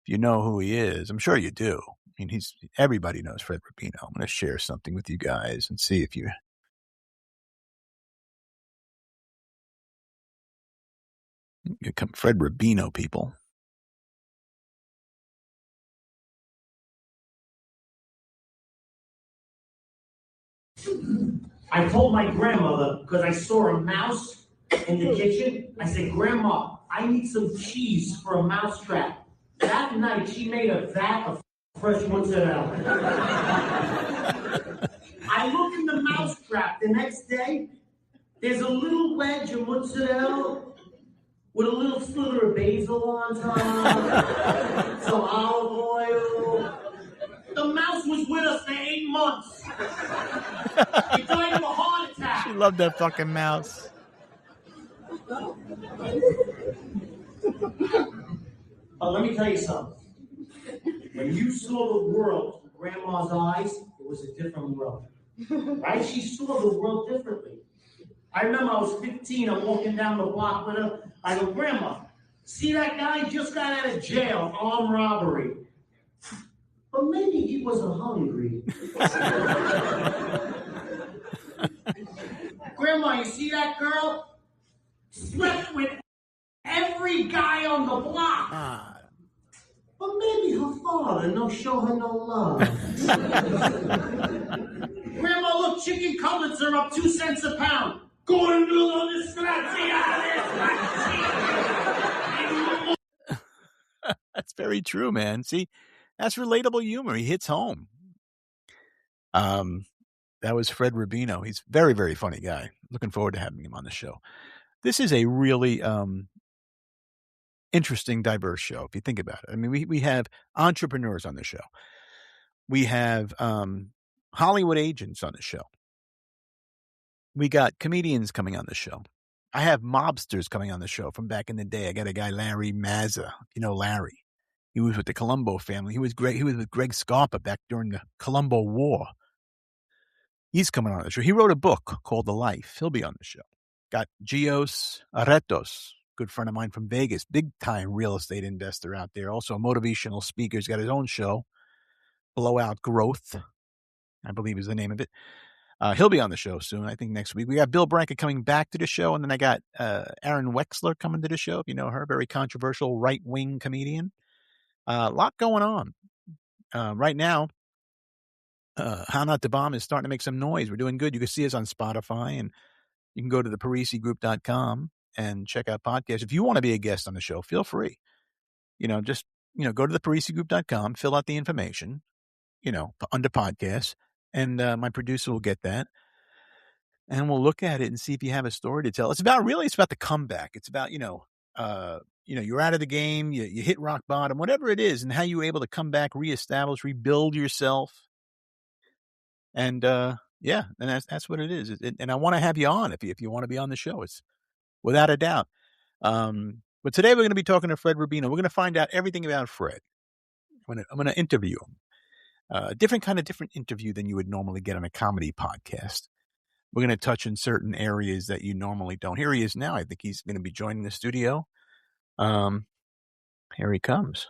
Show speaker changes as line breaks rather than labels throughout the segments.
if you know who he is. I'm sure you do. I mean, everybody knows Fred Rubino. I'm going to share something with you guys and see if you become Fred Rubino people.
I told my grandmother, because I saw a mouse in the kitchen, I said, Grandma, I need some cheese for a mouse trap. That night, she made a vat of fresh mozzarella. I look in the mouse trap the next day, there's a little wedge of mozzarella with a little slither of basil on top, some olive oil. The mouse was with us for 8 months. He died of a heart attack.
She loved that fucking mouse.
Let me tell you something. When you saw the world through Grandma's eyes, it was a different world. Right? She saw the world differently. I remember I was 15, I'm walking down the block with her. I go, Grandma, see that guy just got out of jail, armed robbery. But maybe he wasn't hungry. Grandma, you see that girl? Slept with every guy on the block. But maybe her father no show her no love. Grandma, look, chicken cutlets are up 2 cents a pound. Go and do on this
That's very true, man. See, that's relatable humor. He hits home. That was Fred Rubino. He's a very, very funny guy. Looking forward to having him on the show. This is a really interesting, diverse show, if you think about it. I mean, we have entrepreneurs on the show. We have Hollywood agents on the show. We got comedians coming on the show. I have mobsters coming on the show from back in the day. I got a guy, Larry Mazza. You know Larry. He was with the Colombo family. He was great. He was with Greg Scarpa back during the Colombo War. He's coming on the show. He wrote a book called The Life. He'll be on the show. Got Gios Aretos, good friend of mine from Vegas, big-time real estate investor out there. Also a motivational speaker. He's got his own show, Blowout Growth, I believe is the name of it. He'll be on the show soon, I think next week. We got Bill Branca coming back to the show, and then I got Aaron Wexler coming to the show, if you know her, very controversial right-wing comedian. A lot going on. Right now, How Not to Bomb is starting to make some noise. We're doing good. You can see us on Spotify, and you can go to the PariseGroup.com and check out podcasts. If you want to be a guest on the show, feel free. Just go to the PariseGroup.com, fill out the information, under podcasts, and my producer will get that. And we'll look at it and see if you have a story to tell. It's about the comeback. It's about, you're out of the game, you hit rock bottom, whatever it is, and how you were able to come back, reestablish, rebuild yourself. And and that's what it is. And I want to have you on if you want to be on the show. It's without a doubt. But today we're going to be talking to Fred Rubino. We're going to find out everything about Fred. I'm going to interview him. Different interview than you would normally get on a comedy podcast. We're going to touch in certain areas that you normally don't. Here he is now. I think he's going to be joining the studio. Here he comes.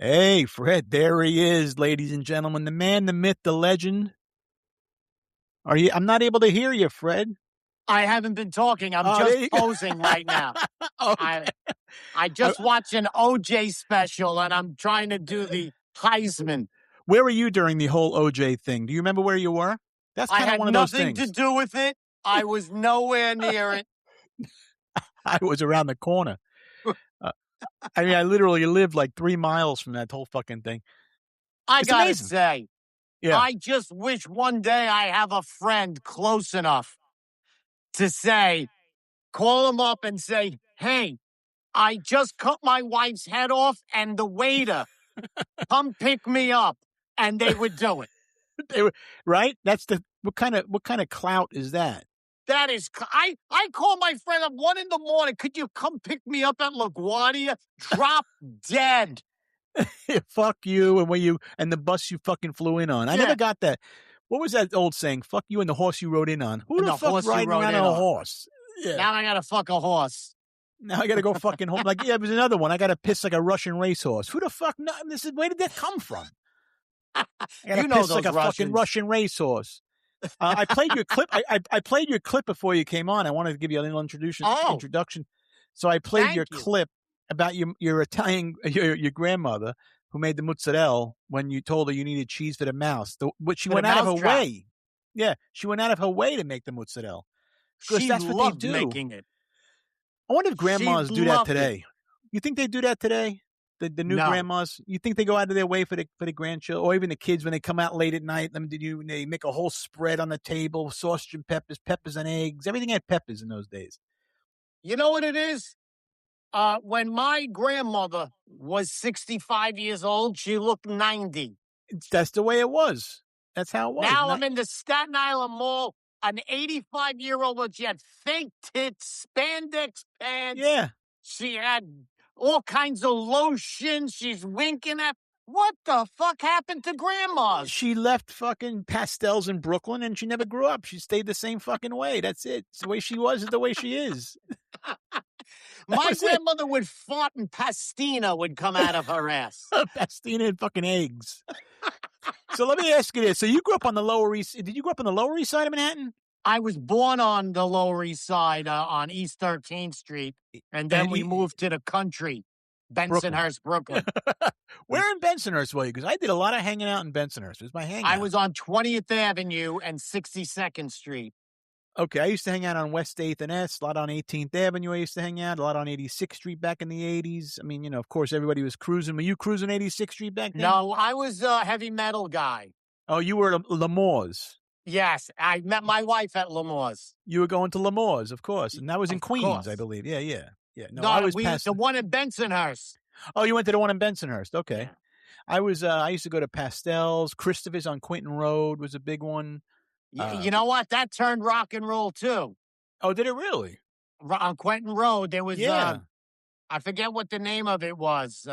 Hey, Fred, there he is, ladies and gentlemen. The man, the myth, the legend. I'm not able to hear you, Fred.
I haven't been talking. I'm just posing right now. Okay. I just watched an OJ special, and I'm trying to do the Heisman.
Where were you during the whole OJ thing? Do you remember where you were? That's kind of one of those things.
I had nothing to do with it. I was nowhere near it.
I was around the corner. I literally lived like 3 miles from that whole fucking thing.
I gotta say, I just wish one day I have a friend close enough to call him up and say, hey, I just cut my wife's head off and the waiter, come pick me up. And they would do it.
They were, right? That's what kind of clout is that?
That is, I call my friend up 1 a.m. Could you come pick me up at LaGuardia? Drop dead.
Fuck you and the bus you fucking flew in on. I never got that. What was that old saying? Fuck you and the horse you rode in on. Who the fuck's riding around on a horse?
Yeah. Now I gotta fuck a horse.
Now I got to go fucking home. Like, yeah, it was another one. I got to piss like a Russian racehorse. Who the fuck? No, where did that come from? I got to piss like a fucking Russian racehorse. I played your clip. I played your clip before you came on. I wanted to give you a little introduction. So I played your clip about your Italian, your grandmother who made the mozzarella when you told her you needed cheese for the mouse. But she went out of her way. Yeah, she went out of her way to make the mozzarella. Because that's what they do.
Making it.
I wonder if grandmas do that today. You think they do that today? The new grandmas? You think they go out of their way for the grandchildren, or even the kids when they come out late at night? They make a whole spread on the table, sausage and peppers and eggs. Everything had peppers in those days.
You know what it is? When my grandmother was 65 years old, she looked 90.
That's the way it was. That's how it was.
Now I'm in the Staten Island Mall. An 85-year-old woman. She had fake tits, spandex pants.
Yeah.
She had all kinds of lotion. She's winking at. What the fuck happened to grandmas?
She left fucking pastels in Brooklyn and she never grew up. She stayed the same fucking way. That's it. It's the way she was is the way she is.
My grandmother would fart and pastina would come out of her ass.
Pastina and fucking eggs. So let me ask you this. So you grew up on the Lower East. Did you grow up on the Lower East Side of Manhattan?
I was born on the Lower East Side on East 13th Street. And then we moved to the country, Bensonhurst, Brooklyn.
Where in Bensonhurst were you? Because I did a lot of hanging out in Bensonhurst. It was my hangout.
I was on 20th Avenue and 62nd Street.
Okay, I used to hang out on West 8th and S, a lot on 18th Avenue I used to hang out, a lot on 86th Street back in the 80s. I mean, of course, everybody was cruising. Were you cruising 86th Street back then?
No, I was a heavy metal guy.
Oh, you were at L'Amour's.
Yes, I met my wife at L'Amour's.
You were going to L'Amour's, of course, and that was in Queens, I believe. Yeah.
No, I was the one in Bensonhurst.
Oh, you went to the one in Bensonhurst. Okay. Yeah. I used to go to Pastels. Christopher's on Quinton Road was a big one.
You know what? That turned rock and roll, too.
Oh, did it really?
On Quinton Road, there was, I forget what the name of it was,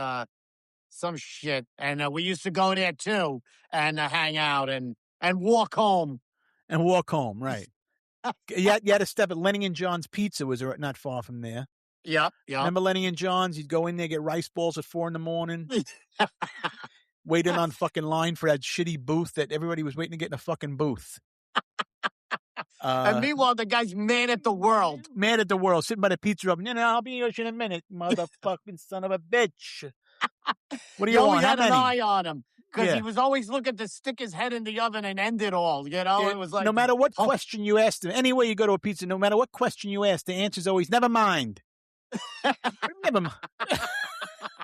some shit. And we used to go there, too, and hang out and walk home.
And walk home, right. you had to step at Lenny and John's Pizza was not far from there.
Yeah.
Remember Lenny and John's? You'd go in there, get rice balls at 4 a.m. Waiting on fucking line for that shitty booth that everybody was waiting to get in a fucking booth.
And meanwhile, the guy's mad at the world.
Mad at the world, sitting by the pizza oven. I'll be yours in a minute, motherfucking son of a bitch. What do you want?
He had an eye on him because he was always looking to stick his head in the oven and end it all. It was like
no matter what question you asked him, anyway you go to a pizza, no matter what question you ask, the answer's always never mind. Never mind.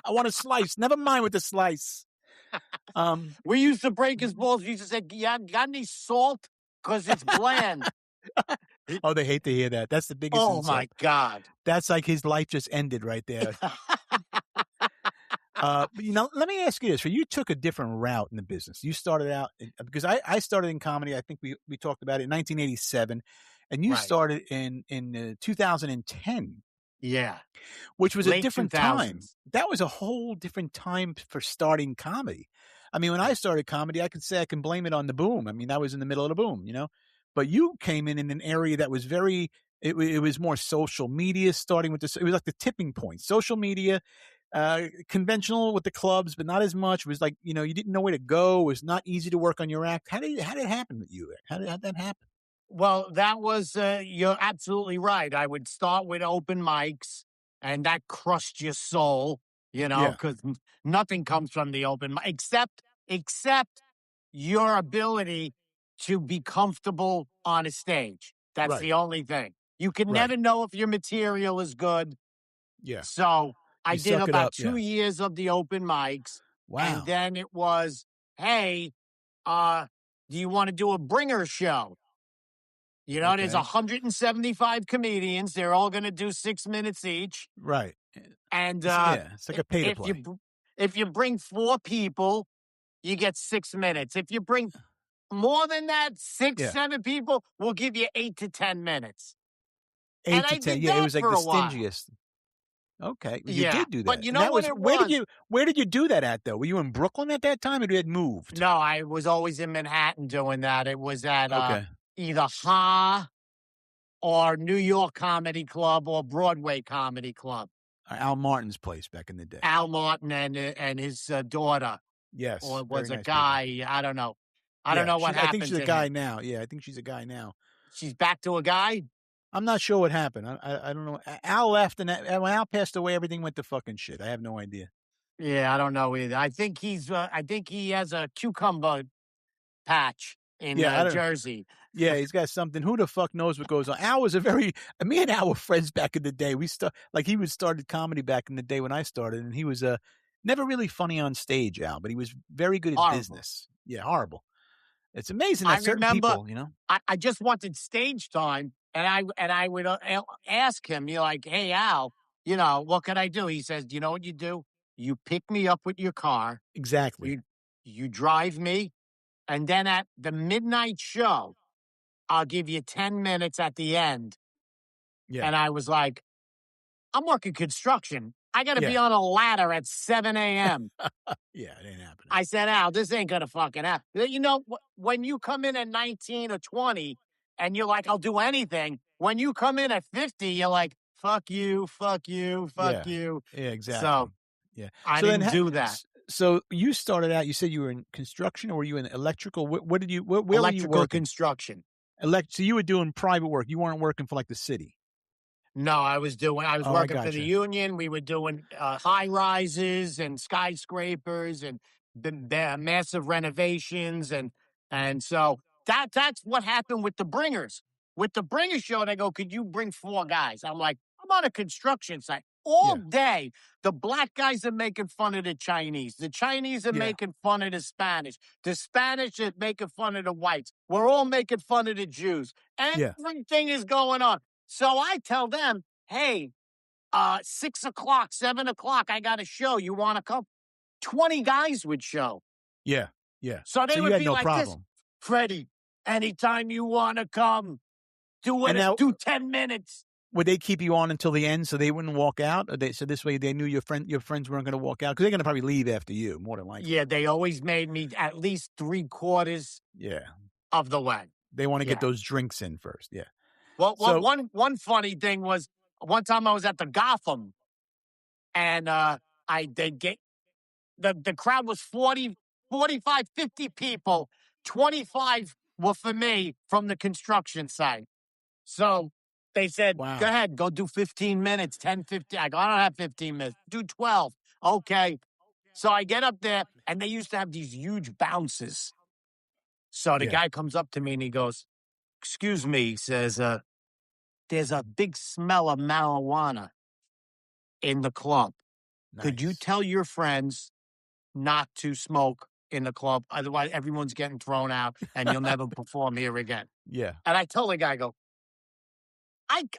I want a slice. Never mind with the slice.
We used to break his balls. We used to say, "Yeah, got any salt? Because it's bland."
Oh, they hate to hear that. That's the biggest insult.
My God.
That's like his life just ended right there. Let me ask you this. You took a different route in the business. You started out, because I started in comedy, I think we talked about it, in 1987, and you started in 2010.
Yeah.
Which was
Late
a different
2000s.
time. That was a whole different time for starting comedy. I mean, when I started comedy, I could say I can blame it on the boom. I mean, I was in the middle of the boom, But you came in an area that was it was more social media, starting with this. It was like the tipping point. Social media, conventional with the clubs, but not as much. It was like, you didn't know where to go. It was not easy to work on your act. How did it happen with you? How'd that happen?
Well, that was, you're absolutely right. I would start with open mics, and that crushed your soul, because nothing comes from the open mic, except your ability to be comfortable on a stage. That's the only thing. You can never know if your material is good.
Yeah.
So I did about 2 years of the open mics.
Wow.
And then it was, hey, do you want to do a bringer show? There's 175 comedians. They're all going to do 6 minutes each.
Right.
And
it's like a pay to play.
If you bring 4 people, you get 6 minutes. If you bring more than that, 6, 7 people, we'll give you 8 to 10 minutes.
8 to 10. Yeah, it was like the stingiest. Okay, you did do that.
But
where did you do that at, though? Were you in Brooklyn at that time, or you had moved?
No, I was always in Manhattan doing that. It was at either Ha or New York Comedy Club or Broadway Comedy Club.
Al Martin's place back in the day.
Al Martin and his daughter.
Yes.
Or was a
nice
guy.
people.
I don't know. I don't know what happened.
I think she's
to
a guy
him.
now. Yeah, I think she's a guy now.
She's back to a guy?
I'm not sure what happened. I don't know. Al left, and when Al passed away, everything went to fucking shit. I have no idea.
Yeah, I don't know either. I think he has a cucumber patch in Jersey.
Yeah, he's got something. Who the fuck knows what goes on? Al was me and Al were friends back in the day. He started comedy back in the day when I started, and he was never really funny on stage, Al, but he was very good at business. Yeah, horrible. It's amazing that certain people,
I just wanted stage time, and I would ask him, you're like, hey, Al, what could I do? He says, you know what you do? You pick me up with your car.
Exactly.
You drive me, and then at the midnight show, I'll give you 10 minutes at the end.
Yeah.
And I was like, I'm working construction. I got to be on a ladder at 7 a.m.
Yeah, it ain't happening.
I said, Al, this ain't going to fucking happen. When you come in at 19 or 20 and you're like, I'll do anything. When you come in at 50, you're like, fuck you, fuck you, fuck you.
Yeah, exactly.
So
yeah,
I didn't do that.
So you started out, you said you were in construction, or were you in electrical? Where did you, where were you working?
Construction.
So you were doing private work. You weren't working for like the city.
No, I was working for the union. We were doing high rises and skyscrapers and the massive renovations. And so that's what happened with the Bringers. With the Bringers show, they go, could you bring 4 guys? I'm like, I'm on a construction site all day. The black guys are making fun of the Chinese. The Chinese are making fun of the Spanish. The Spanish are making fun of the whites. We're all making fun of the Jews. Everything is going on. So I tell them, hey, 6 o'clock, 7 o'clock, I got a show. You want to come? 20 guys would show.
Yeah, yeah.
So they would be like this, Freddie, anytime you want to come, do 10 minutes.
Would they keep you on until the end so they wouldn't walk out? So this way they knew your friends weren't going to walk out? Because they're going to probably leave after you, more than likely.
Yeah, they always made me at least 3/4 of the way.
They want to get those drinks in first, yeah.
Well, one funny thing was, one time I was at the Gotham, and the crowd was 40, 45, 50 people. 25 were for me from the construction site. So they said, go ahead, go do 15 minutes, 10, 15. I go, I don't have 15 minutes. Do 12. Okay. So I get up there, and they used to have these huge bounces. So the guy comes up to me, and he goes, excuse me, he says, there's a big smell of marijuana in the club. Nice. Could you tell your friends not to smoke in the club? Otherwise, everyone's getting thrown out, and you'll never perform here again.
Yeah.
And I tell the guy, I go,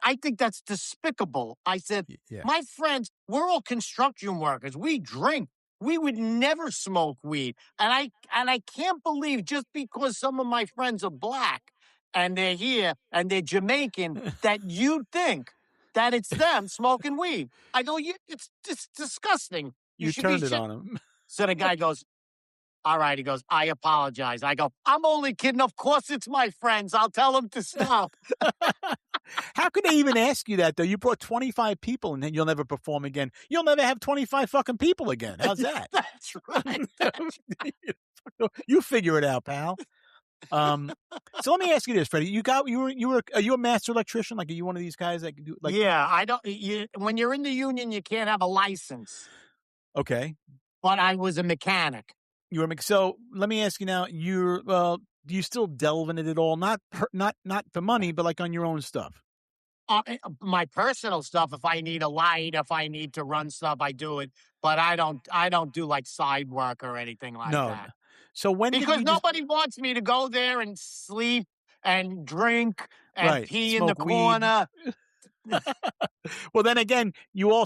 I think that's despicable. I said, my friends, we're all construction workers. We drink. We would never smoke weed. And I can't believe just because some of my friends are black and they're here and they're Jamaican that you think that it's them smoking weed. I go, it's disgusting.
You turned it on him.
So the guy goes, all right. He goes, I apologize. I go, I'm only kidding. Of course it's my friends. I'll tell them to stop.
How could they even ask you that, though? You brought 25 people, and then you'll never perform again. You'll never have 25 fucking people again. How's that?
That's right.
You figure it out, pal. So let me ask you this, Freddie. Are you a master electrician? Like, are you one of these guys that can do? Like,
yeah, I don't. When you're in the union, you can't have a license.
Okay.
But I was a mechanic.
So let me ask you now. Do you still delve into it all? Not for money, but like on your own stuff.
My personal stuff. If I need a light, if I need to run stuff, I do it. But I don't do like side work or anything like that.
So because
nobody wants me to go there and sleep and drink and pee in the corner.
Well, then again, you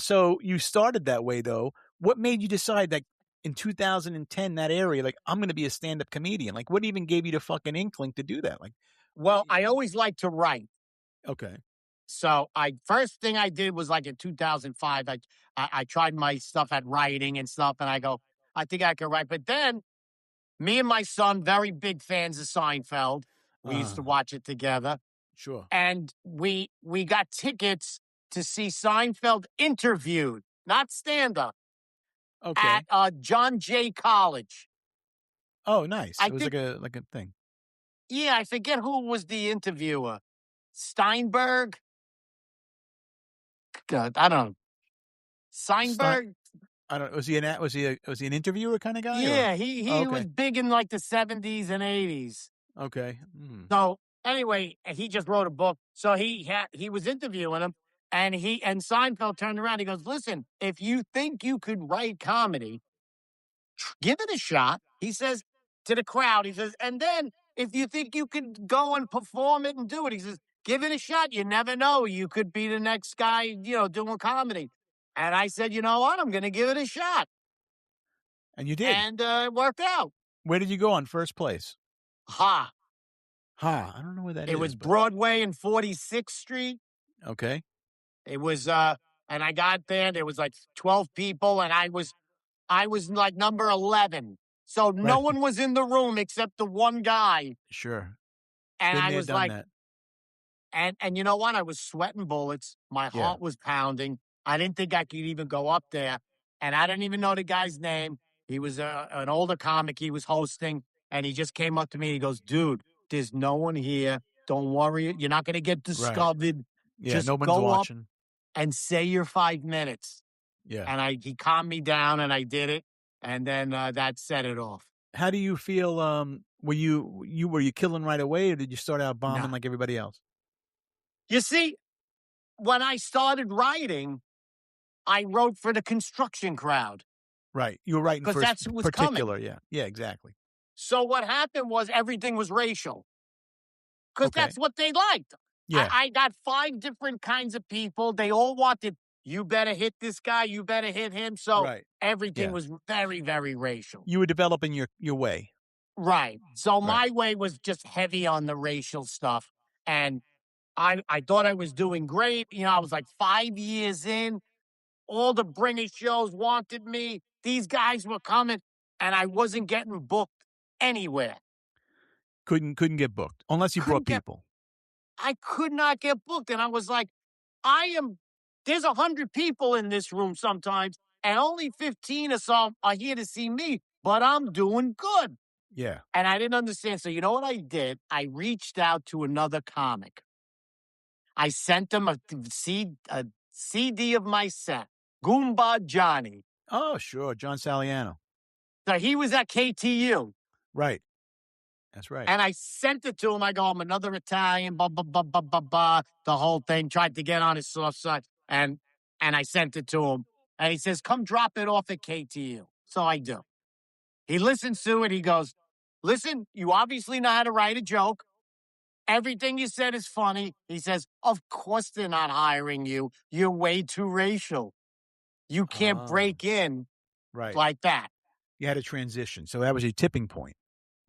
started that way though. What made you decide that in 2010, that area, like, I'm going to be a stand-up comedian? Like, what even gave you the fucking inkling to do that? Like,
well, I always liked to write.
Okay.
So first thing I did was like in 2005, I tried my stuff at writing and stuff, and I go, I think I can write. But then me and my son, very big fans of Seinfeld. We used to watch it together.
Sure.
And we got tickets to see Seinfeld interviewed, not stand-up,
Okay.
at John Jay College.
Oh, nice.
I
It was
think,
like a thing.
yeah, I forget who was the interviewer. Steinberg? God, I don't know. Steinberg?
I don't. Was he an interviewer kind of guy? Or
Yeah,
oh,
he was
okay.
big in like the 70s and 80s.
Okay.
So anyway, he just wrote a book. So he was interviewing him, and Seinfeld turned around. He goes, "Listen, if you think you could write comedy, give it a shot." He says to the crowd. He says, "And then if you think you could go and perform it and do it," he says, "give it a shot. You never know. You could be the next guy, doing comedy." And I said, "You know what? I'm going to give it a shot."
And you did.
And it worked out.
Where did you go on first place?
Ha.
I don't know where that is.
It was
but-
Broadway and 46th Street.
Okay.
It was, and I got there was like 12 people, and I was like number 11. So no
Right.
one was in the room except the one guy.
Sure.
And
Been
I
there,
was
done
like,
that.
and you know what? I was sweating bullets. My
Yeah.
heart was pounding. I didn't think I could even go up there. And I didn't even know the guy's name. He was an older comic he was hosting. And he just came up to me. He goes, "Dude, there's no one here. Don't worry. You're not going to get discovered.
Yeah.
Just
No one's
go up
watching.
and say your 5 minutes."
Yeah.
And he calmed me down, and I did it. And then that set it off.
How do you feel? Were you killing right away, or did you start out bombing
Nah.
like everybody else?
You see, when I started writing, I wrote for the construction crowd.
Right. You were writing
'Cause
for
that's who was coming.
particular. Yeah. Yeah. Exactly.
So what happened was everything was racial. Because
Okay.
that's what they liked.
Yeah.
I got 5 different kinds of people. They all wanted, you better hit this guy, you better hit him. So
Right.
everything
Yeah.
was very, very racial.
You were developing your way.
Right. So
Right.
my way was just heavy on the racial stuff. And I thought I was doing great. I was like 5 years in. All the British shows wanted me. These guys were coming, and I wasn't getting booked anywhere.
Couldn't get booked unless you brought people.
I could not get booked. And I was like, there's 100 people in this room sometimes, and only 15 or so are here to see me, but I'm doing good.
Yeah.
And I didn't understand. So you know what I did? I reached out to another comic. I sent them a CD of my set, Goomba Johnny.
Oh, sure. John Saliano.
So he was at KTU.
Right. That's right.
And I sent it to him. I go, "I'm another Italian, blah, blah, blah, blah, blah, blah." The whole thing, tried to get on his soft side. And I sent it to him. And he says, "Come drop it off at KTU." So I do. He listens to it. He goes, "Listen, you obviously know how to write a joke. Everything you said is funny." He says, "Of course they're not hiring you. You're way too racial. You can't break in
Right.
like that."
You had a transition. So that was your tipping point.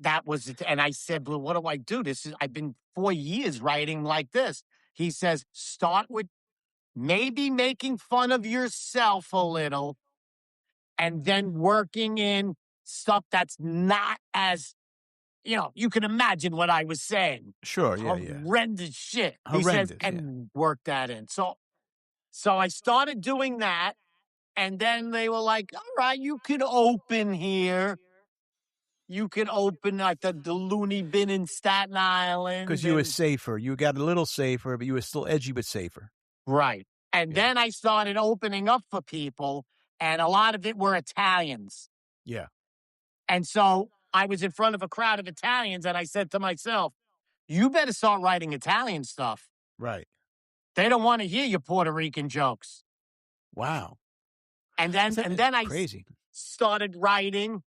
That was it. And I said, "Well, what do I do? I've been 4 years writing like this." He says, "Start with maybe making fun of yourself a little, and then working in stuff that's not as, you can imagine what I was saying.
Sure. Yeah.
Horrendous shit." He
Horrendous,
says, "And work that in." So I started doing that. And then they were like, "All right, you can open here. You can open like the Looney Bin in Staten Island."
Because you were safer. You got a little safer, but you were still edgy, but safer.
Right. And
Yeah.
then I started opening up for people, and a lot of it were Italians.
Yeah.
And so I was in front of a crowd of Italians, and I said to myself, "You better start writing Italian stuff.
Right.
They don't want to hear your Puerto Rican jokes."
Wow.
And then I
crazy.
started writing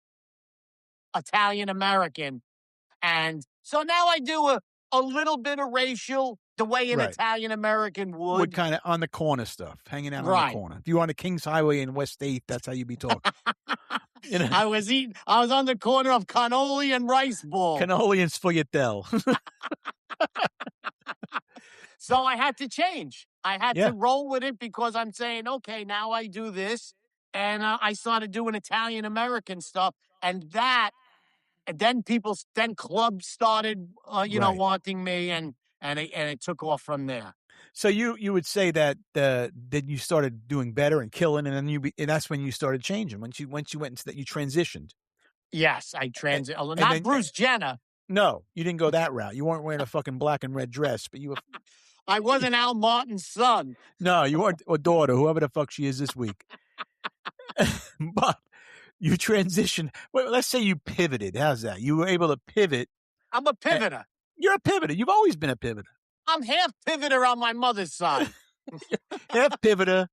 Italian American. And so now I do a little bit of racial the way an
Right.
Italian American
Would
would.
kind of on the corner stuff, hanging out on
Right.
the corner. If you're on the Kings Highway in West 8th, that's how you be talking.
I was on the corner of cannoli and rice ball.
Cannoli and sfogliatelle.
So I had to change. I had
Yeah.
to roll with it because I'm saying, okay, now I do this. And I started doing Italian American stuff. And then clubs started,
Right.
wanting me. And and it took off from there.
So you would say that that you started doing better and killing, and then and that's when you started changing. Once you went into that, you transitioned.
Yes, I transitioned. Not Bruce Jenner.
No, you didn't go that route. You weren't wearing a fucking black and red dress, but you were.
I wasn't Al Martin's son.
No, you weren't, or daughter, whoever the fuck she is this week. But you transitioned. Well, let's say you pivoted. How's that? You were able to pivot.
I'm a pivoter.
You're a pivoter. You've always been a pivoter.
I'm half pivoter on my mother's side.
Half pivoter,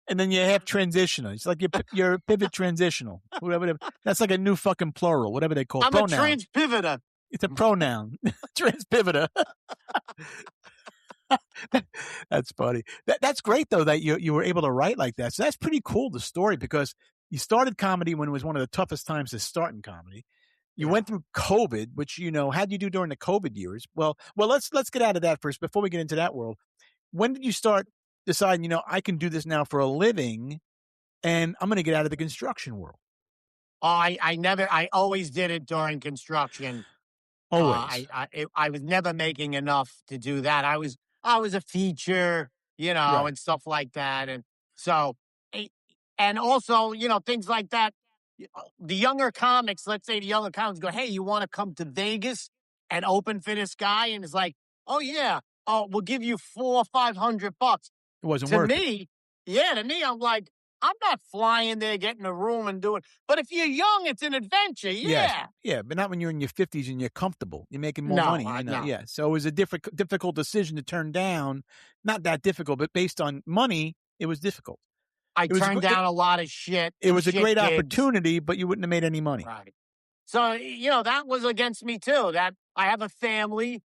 and then you're half transitional. It's like you're pivot transitional. Whatever. That's like a new fucking plural, whatever they call it.
I'm
pronoun.
a trans pivoter.
It's a pronoun. Trans pivoter. That's funny. That's great though that you were able to write like that. So that's pretty cool, the story, because you started comedy when it was one of the toughest times to start in comedy. You went through COVID, which, how'd you do during the COVID years? Well, let's get out of that first before we get into that world. When did you start deciding, I can do this now for a living and I'm going to get out of the construction world?
Oh, I always did it during construction.
Always.
I was never making enough to do that. I was a feature,
Right.
and stuff like that. And so, and also, things like that. The younger comics, let's say the younger comics go, hey, you want to come to Vegas and open for this guy? And it's like, oh, yeah. Oh, we'll give you $400 or $500.
It wasn't worth it.
To me, I'm like, I'm not flying there, getting a room and doing. But if you're young, it's an adventure. Yeah.
Yes. Yeah, but not when you're in your 50s and you're comfortable. You're making more money.
No.
Yeah. So it was a difficult decision to turn down. Not that difficult, but based on money, it was difficult.
I turned down a lot of shit.
It was a great opportunity, but you wouldn't have made any money.
Right. So, that was against me too. That I have a family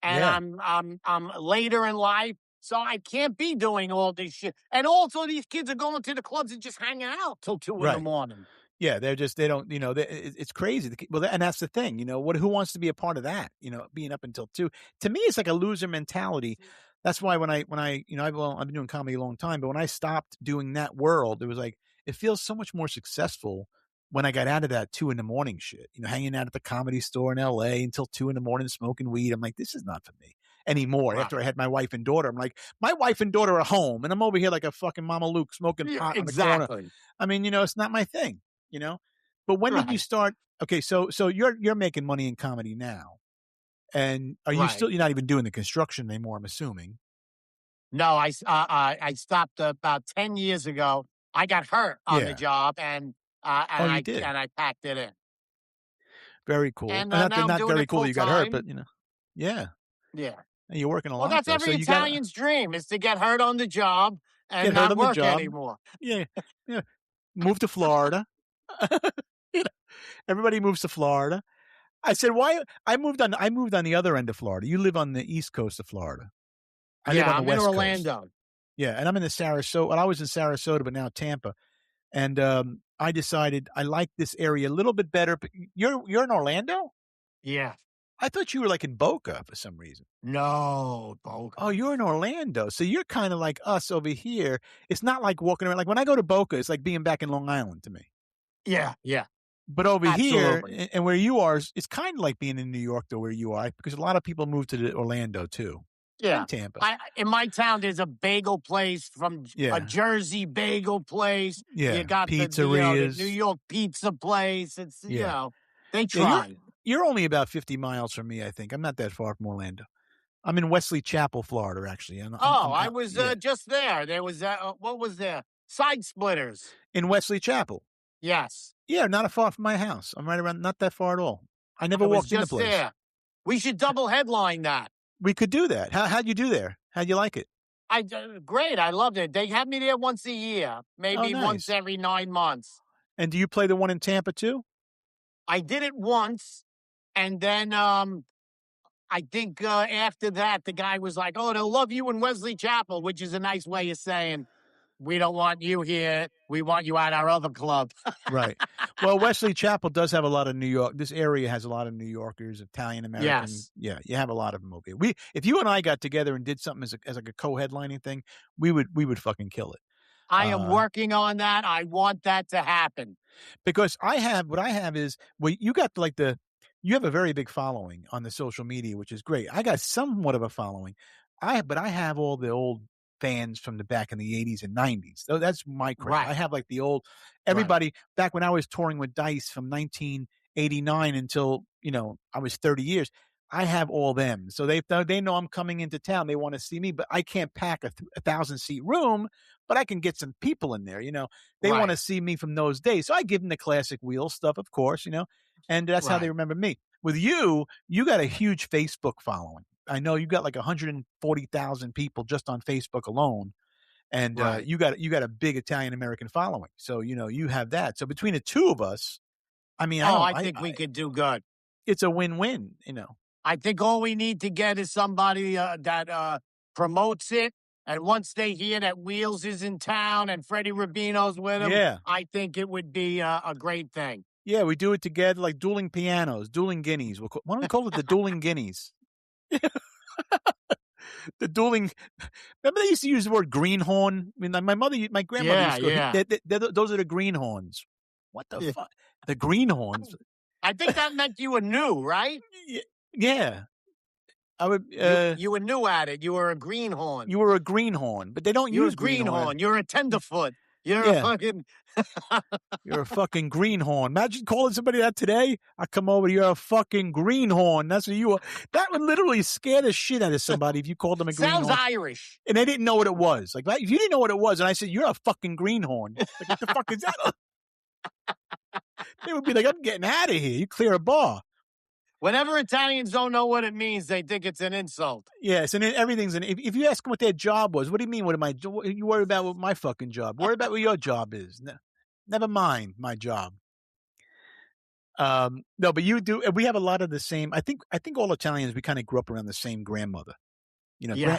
and I'm later in life. So I can't be doing all this shit. And also these kids are going to the clubs and just hanging out till 2 in the morning.
Yeah, they don't, it's crazy. Well, and that's the thing, who wants to be a part of that, being up until 2. To me, it's like a loser mentality. That's why when I I've been doing comedy a long time, but when I stopped doing that world, it was like, it feels so much more successful when I got out of that 2 a.m. shit, hanging out at the Comedy Store in LA until 2 a.m. smoking weed. I'm like, this is not for me anymore. Right. After I had my wife and daughter, I'm like, my wife and daughter are home and I'm over here like a fucking Mama Luke smoking pot in the corner. I mean, it's not my thing, but when did you start? Okay. So you're making money in comedy now. And are you still, you're not even doing the construction anymore, I'm assuming.
No, I stopped about 10 years ago. I got hurt on the job and I packed it in.
Very cool.
And
not very cool
that
you got hurt, but yeah.
Yeah.
And you're working a lot.
Well, that's every Italian's dream, is to get hurt on the job and not work anymore.
Yeah. Yeah. Move to Florida. Everybody moves to Florida. I said, why? I moved on the other end of Florida. You live on the east coast of Florida. I live on the west
in Orlando.
Coast. Yeah, and I'm in the Sarasota. Well, I was in Sarasota, but now Tampa. And I decided I like this area a little bit better. But you're in Orlando?
Yeah.
I thought you were like in Boca for some reason.
No, Boca.
Oh, you're in Orlando. So you're kind of like us over here. It's not like walking around. Like when I go to Boca, it's like being back in Long Island to me.
Yeah, yeah.
But over here and where you are, it's kind of like being in New York, though, where you are, because a lot of people move to Orlando too.
Yeah,
and Tampa.
In my town, there's a bagel place a Jersey bagel place.
Yeah,
you got
pizzerias,
the New York pizza place. It's they try.
Yeah, you're only about 50 miles from me, I think. I'm not that far from Orlando. I'm in Wesley Chapel, Florida, actually.
I was just there. There was what was there? Side Splitters
in Wesley Chapel.
Yes.
Yeah, not far from my house. I'm right around, not that far at all. I never walked in the place. There.
We should double headline that.
We could do that. How'd you do there? How'd you like it?
Great. I loved it. They had me there once a year, maybe once every 9 months.
And do you play the one in Tampa too?
I did it once, and then I think after that, the guy was like, "Oh, they'll love you in Wesley Chapel," which is a nice way of saying, we don't want you here. We want you at our other club.
Right. Well, Wesley Chapel does have a lot of New York. This area has a lot of New Yorkers, Italian Americans. Yes. Yeah, you have a lot of them over here. If you and I got together and did something as like a co-headlining thing, we would fucking kill it.
I am working on that. I want that to happen.
Because what I have is, well, you got like the You have a very big following on the social media, which is great. I got somewhat of a following. But I have all the old fans from the back in the 80s and 90s. So that's my crowd. I have like the old everybody back when I was touring with Dice from 1989 until, I was 30 years. I have all them. So they know I'm coming into town. They want to see me, but I can't pack a 1,000-seat room, but I can get some people in there, They want to see me from those days. So I give them the classic wheel stuff, of course, and that's how they remember me. With you got a huge Facebook following. I know you got like 140,000 people just on Facebook alone. And you got a big Italian American following. So, you have that. So between the two of us, I mean,
I think we could do good.
It's a win-win,
I think all we need to get is somebody that promotes it. And once they hear that Wheels is in town and Freddie Rubino's with him, I think it would be a great thing.
Yeah, we do it together, like dueling pianos, dueling guineas. Why don't we call it the dueling guineas? The dueling. Remember they used to use the word greenhorn? I mean, my grandmother used to go, those are the greenhorns. What the fuck? The greenhorns.
I think that meant you were new, right?
Yeah. I would.
You were new at it. You were a greenhorn.
You were a greenhorn, but they don't use greenhorn.
You're a tenderfoot. You're a fucking.
You're a fucking greenhorn. Imagine calling somebody that today. I come over, you're a fucking greenhorn. That's what you are. That would literally scare the shit out of somebody if you called them a greenhorn.
Sounds Irish.
And they didn't know what it was. Like, if you didn't know what it was, and I said, you're a fucking greenhorn. Like, what the fuck is that? They would be like, I'm getting out of here. You clear a bar.
Whenever Italians don't know what it means, they think it's an insult.
Yes, and then everything's if you ask them what their job was, what do you mean? You worry about what my fucking job? Worry about what your job is. Never mind my job. No, but you do. We have a lot of the same. I think all Italians, we kind of grew up around the same grandmother.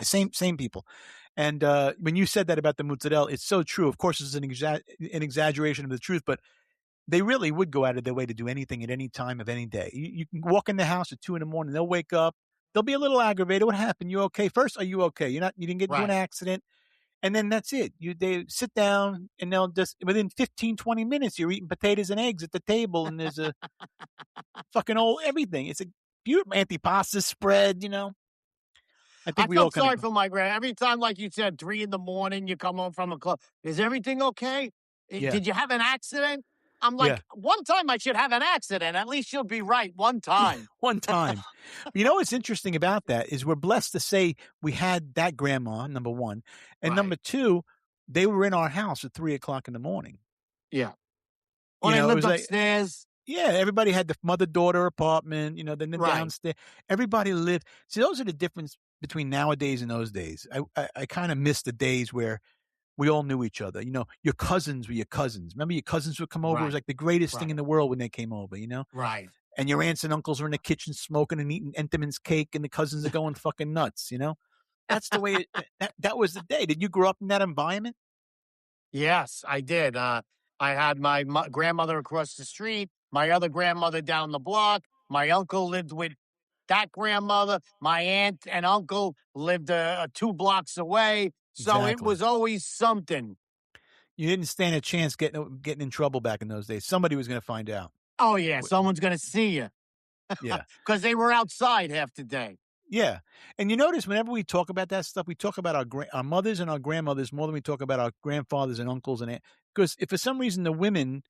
Same people. And when you said that about the mozzarella, it's so true. Of course, it's an exaggeration of the truth, but they really would go out of their way to do anything at any time of any day. You can walk in the house at 2 a.m. They'll wake up. They'll be a little aggravated. What happened? You okay? First, are you okay? You didn't get into an accident. And then that's it. They sit down and they'll just, within 15, 20 minutes, you're eating potatoes and eggs at the table and there's a fucking everything. It's a beautiful antipasta spread, I think
I felt sorry for my grand. Every time, like you said, 3 a.m, you come home from a club. Is everything okay?
Yeah.
Did you have an accident? I'm like, one time I should have an accident. At least you'll be right one time.
One time. What's interesting about that is we're blessed to say we had that grandma, number one. And number two, they were in our house at 3 o'clock in the morning.
Yeah. Well, they lived upstairs.
Everybody had the mother-daughter apartment, then the downstairs. Everybody lived. See, those are the difference between nowadays and those days. I kind of miss the days where we all knew each other. Your cousins were your cousins. Remember your cousins would come over? It was like the greatest thing in the world when they came over,
Right.
And your aunts and uncles were in the kitchen smoking and eating Entenmann's cake and the cousins are going fucking nuts, That's the way that was the day. Did you grow up in that environment?
Yes, I did. I had my grandmother across the street, my other grandmother down the block. My uncle lived with that grandmother. My aunt and uncle lived 2 blocks away. So it was always something.
You didn't stand a chance getting in trouble back in those days. Somebody was going to find out.
Oh, yeah. Someone's going to see you.
Yeah.
Because they were outside half the day.
Yeah. And you notice whenever we talk about that stuff, we talk about our mothers and our grandmothers more than we talk about our grandfathers and uncles and because if for some reason the women,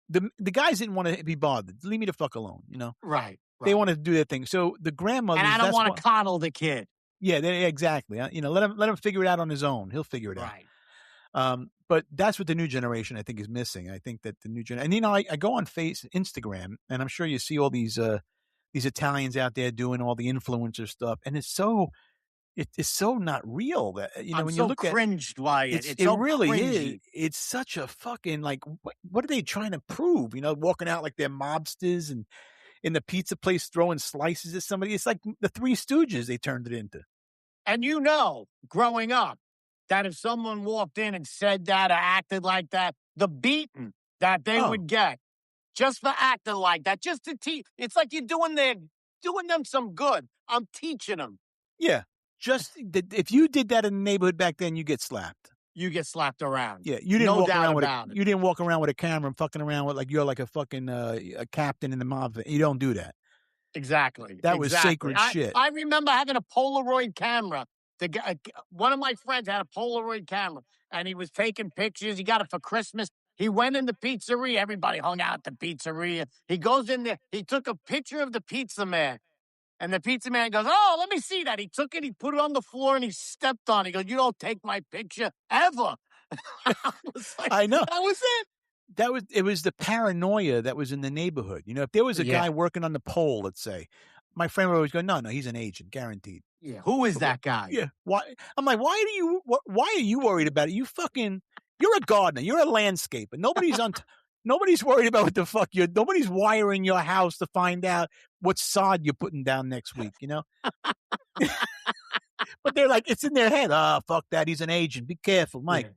the guys didn't want to be bothered. Leave me the fuck alone,
Right.
They want to do their thing. So the grandmothers.
And I don't want to coddle the kid.
Yeah, exactly. Let him figure it out on his own. He'll figure it out. But that's what the new generation, I think, is missing. I think that the new generation, and I go on Instagram, and I'm sure you see all these Italians out there doing all the influencer stuff, and it's so not real that
I'm
when
so
you look
cringed by it.
It
so
really
cringy.
is. It's such a fucking what are they trying to prove? Walking out like they're mobsters and in the pizza place throwing slices at somebody. It's like the Three Stooges they turned it into.
And growing up, that if someone walked in and said that or acted like that, the beating that they would get just for acting like that, just to teach. It's like you're doing them some good. I'm teaching them.
Yeah. Just if you did that in the neighborhood back then, you get slapped.
You get slapped around.
Yeah, you didn't walk around with
you
didn't walk around with a camera and fucking around with you're like a fucking a captain in the mob. You don't do that.
Exactly.
That was sacred shit.
I remember having a Polaroid camera. One of my friends had a Polaroid camera, and he was taking pictures. He got it for Christmas. He went in the pizzeria. Everybody hung out at the pizzeria. He goes in there. He took a picture of the pizza man. And the pizza man goes, "Oh, let me see that." He took it, he put it on the floor, and he stepped on it. He goes, "You don't take my picture ever."
I know.
That was it.
It was the paranoia that was in the neighborhood. You know, if there was a guy working on the pole, let's say, my friend would always go, no, he's an agent, guaranteed.
Yeah. Who is that guy?
Yeah. Why? I'm like, why are you worried about it? You're a gardener. You're a landscaper. Nobody's worried about what the fuck nobody's wiring your house to find out what sod you're putting down next week, you know? But they're like, it's in their head. Oh, fuck that. He's an agent. Be careful, Mike. Yeah.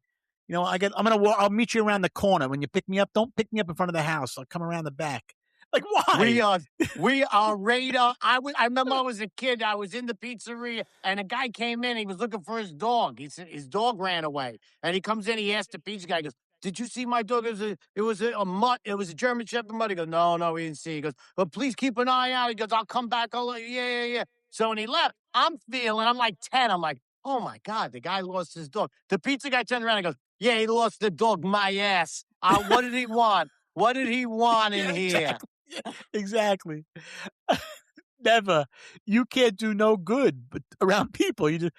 You know, I'll meet you around the corner. When you pick me up, don't pick me up in front of the house. I'll come around the back. Like, why?
We are radar. I remember I was a kid. I was in the pizzeria, and a guy came in. He was looking for his dog. He said his dog ran away. And he comes in. He asked the pizza guy, he goes, "Did you see my dog? It was a mutt. It was a German Shepherd mutt." He goes, No, we didn't see. He goes, "Well, please keep an eye out." He goes, "I'll come back. Yeah. So when he left, I'm like 10. I'm like, oh my God, the guy lost his dog. The pizza guy turned around and goes, "Yeah, he lost the dog, my ass. What did he want? What did he want in here?"
Exactly. Never. You can't do no good but around people. You just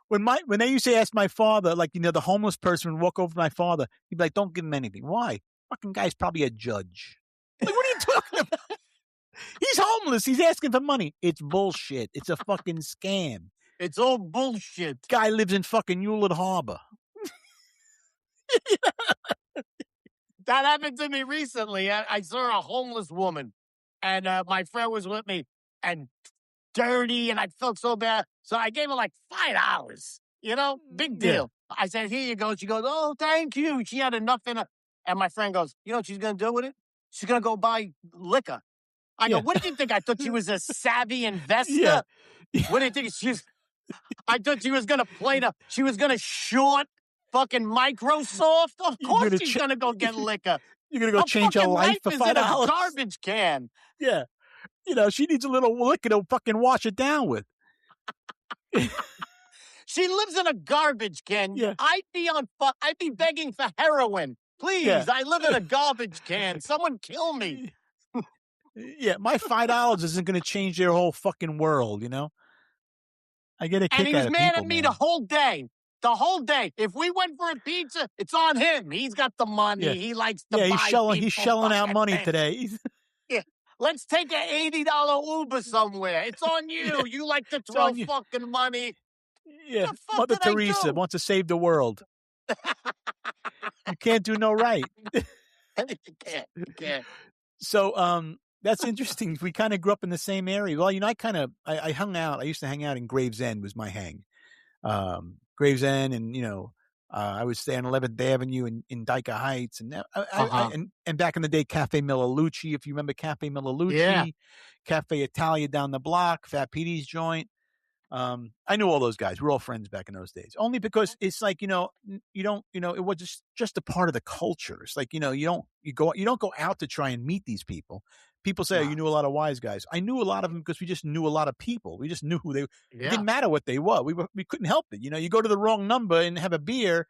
when they used to ask my father, like, you know, the homeless person would walk over to my father, he'd be like, "Don't give him anything." Why? Fucking guy's probably a judge. Like, what are you talking about? He's homeless. He's asking for money. It's bullshit. It's a fucking scam.
It's all bullshit.
Guy lives in fucking Hewlett Harbor.
That happened to me recently. I saw a homeless woman, and my friend was with me, and dirty, and I felt so bad. So I gave her like $5. You know, big deal. Yeah. I said, "Here you go." She goes, "Oh, thank you." She had enough in her. And my friend goes, "You know what she's going to do with it? She's going to go buy liquor." I go, "What did you think? I thought she was a savvy investor." Yeah. What did you think? I thought she was going to she was going to short fucking Microsoft. Of course she's going to go get liquor.
You're going to go change her life for $5?
In a garbage can.
Yeah. You know, she needs a little liquor to fucking wash it down with.
She lives in a garbage can. Yeah. I'd be begging for heroin. Please, I live in a garbage can. Someone kill me.
Yeah, my $5 isn't going to change their whole fucking world, you know? I get a kick out of people.
And he was mad at me the whole day. The whole day. If we went for a pizza, it's on him. He's got the money. Yeah. He likes to buy
he's shelling out money today.
Yeah. Let's take an $80 Uber somewhere. It's on you. You like to throw fucking money.
Yeah. Mother Teresa wants to save the world. You can't do no right.
You can't.
So, that's interesting. We kind of grew up in the same area. Well, you know, I hung out. I used to hang out in Gravesend was my hang. Gravesend, and, you know, I would stay on 11th Avenue in Dyker Heights, and and back in the day, Cafe Milalucci, if you remember Cafe Milalucci, Cafe Italia down the block, Fat Petey's joint. I knew all those guys. We're all friends back in those days. Only because it's like, you know, it was just a part of the culture. It's like, you know, you don't go out to try and meet these people. People say, "Oh, you knew a lot of wise guys." I knew a lot of them because we just knew a lot of people. We just knew who they were. Yeah. It didn't matter what they were. We couldn't help it. You know, you go to the wrong number and have a beer,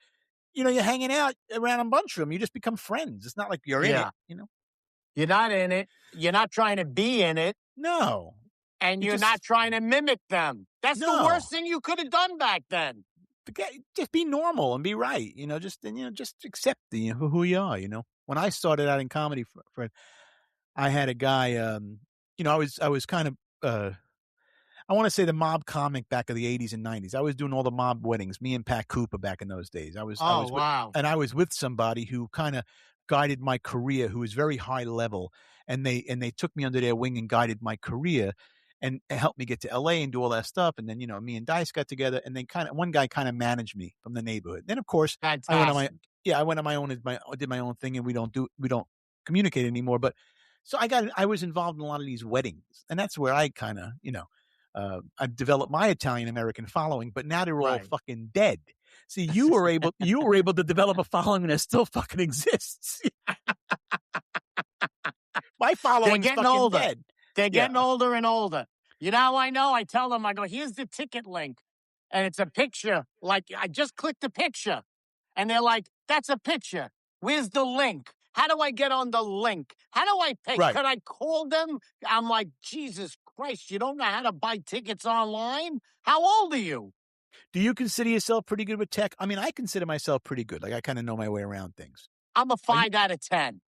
you know, you're hanging out around a bunch of them. You just become friends. It's not like you're in it, you know.
You're not in it. You're not trying to be in it.
No.
And you're not trying to mimic them. That's the worst thing you could have done back then.
Just be normal and be right. You know, just accept who you are. You know, when I started out in comedy, Fred, I had a guy. You know, I was kind of. I want to say the mob comic back of the 80s and 90s. I was doing all the mob weddings. Me and Pat Cooper back in those days. I was with somebody who kind of guided my career, who was very high level, and they took me under their wing and guided my career. And helped me get to LA and do all that stuff. And then, you know, me and Dice got together, and then one guy kind of managed me from the neighborhood. Then, of course, I went on my own, did my own thing, and we don't communicate anymore. But so I was involved in a lot of these weddings, and that's where I kind of, you know, I've developed my Italian American following, but now they're all fucking dead. See, you were able to develop a following that still fucking exists. My following's fucking dead.
They're getting older and older. You know how I know? I tell them, I go, here's the ticket link. And it's a picture. Like, I just clicked the picture. And they're like, that's a picture. Where's the link? How do I get on the link? How do I pay?
Right.
Could I call them? I'm like, Jesus Christ, you don't know how to buy tickets online? How old are you?
Do you consider yourself pretty good with tech? I mean, I consider myself pretty good. Like, I kind of know my way around things.
I'm a 5 out of 10.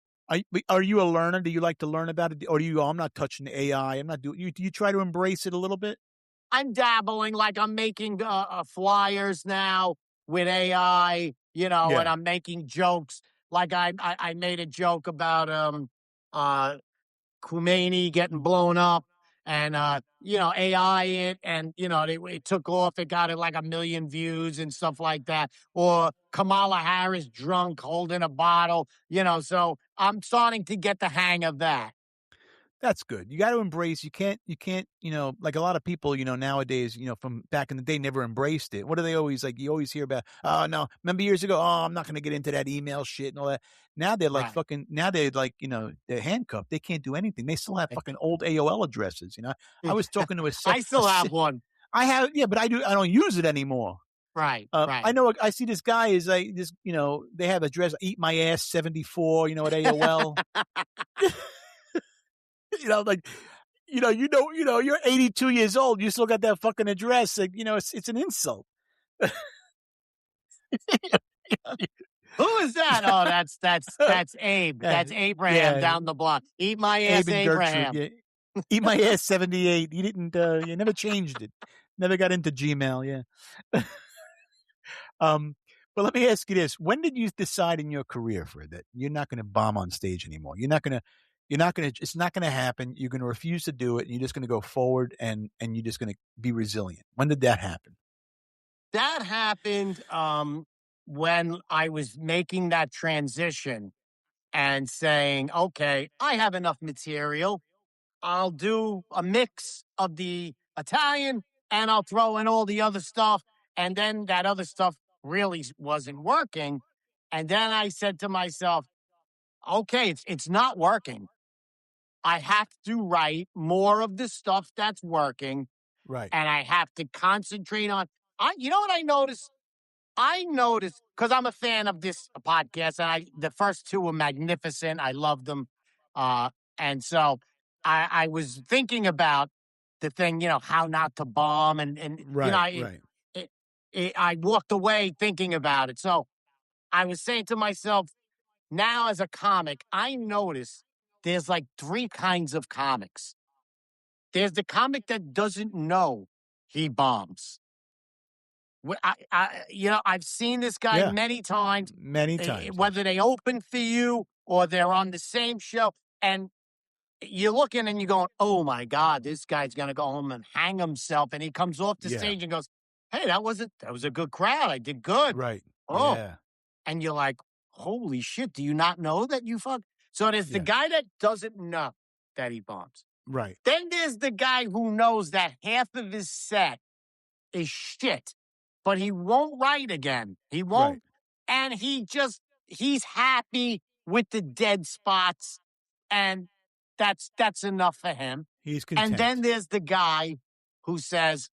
Are you a learner? Do you like to learn about it? Or do you go, I'm not touching the AI. I'm not doing, do you try to embrace it a little bit?
I'm dabbling, like I'm making flyers now with AI, you know, and I'm making jokes. Like I made a joke about Khomeini getting blown up and, you know, AI it, and, you know, it took off. It got it like 1 million views and stuff like that. Or Kamala Harris drunk holding a bottle, you know, so I'm starting to get the hang of that.
That's good. You got to embrace. You can't, you know, like a lot of people, you know, nowadays, you know, from back in the day never embraced it. What do they always like? You always hear about, oh, no, remember years ago, oh, I'm not going to get into that email shit and all that. Now they're like now they're like, you know, they're handcuffed. They can't do anything. They still have fucking old AOL addresses. You know, I was talking to
I still have one.
I have, yeah, but I don't use it anymore.
Right.
I know, I see this guy is like this, you know, they have address, eat my ass 74, you know, at AOL. You know, like, you're 82 years old. You still got that fucking address. Like, you know, it's an insult.
Who is that? Oh, that's Abe. That's Abraham down the block. Eat my ass, Abraham.
Gertrude, yeah. Eat my ass 78. You didn't, you never changed it. Never got into Gmail. Yeah. But let me ask you this. When did you decide in your career, Fred, that you're not going to bomb on stage anymore? It's not going to happen. You're going to refuse to do it. And you're just going to go forward and you're just going to be resilient. When did that happen?
That happened when I was making that transition and saying, okay, I have enough material. I'll do a mix of the Italian and I'll throw in all the other stuff. And then that other stuff really wasn't working. And then I said to myself, okay, it's not working. I have to write more of the stuff that's working.
Right.
And I have to concentrate on, you know what I noticed? I noticed, because I'm a fan of this podcast, and the first two were magnificent. I loved them. And so I was thinking about the thing, you know, how not to bomb. And
right,
you know, I walked away thinking about it. So I was saying to myself, now as a comic, I notice there's like 3 kinds of comics. There's the comic that doesn't know he bombs. You know, I've seen this guy many times.
Many times.
Whether they open for you or they're on the same show. And you're looking and you're going, oh, my God, this guy's going to go home and hang himself. And he comes off the stage and goes, hey, that was a good crowd. I did good.
Right.
Oh.
Yeah.
And you're like, holy shit, do you not know that you fuck? So there's the guy that doesn't know that he bombs.
Right.
Then there's the guy who knows that half of his set is shit, but he won't write again. He won't. Right. And he's happy with the dead spots. And that's enough for him.
He's content.
And then there's the guy who says,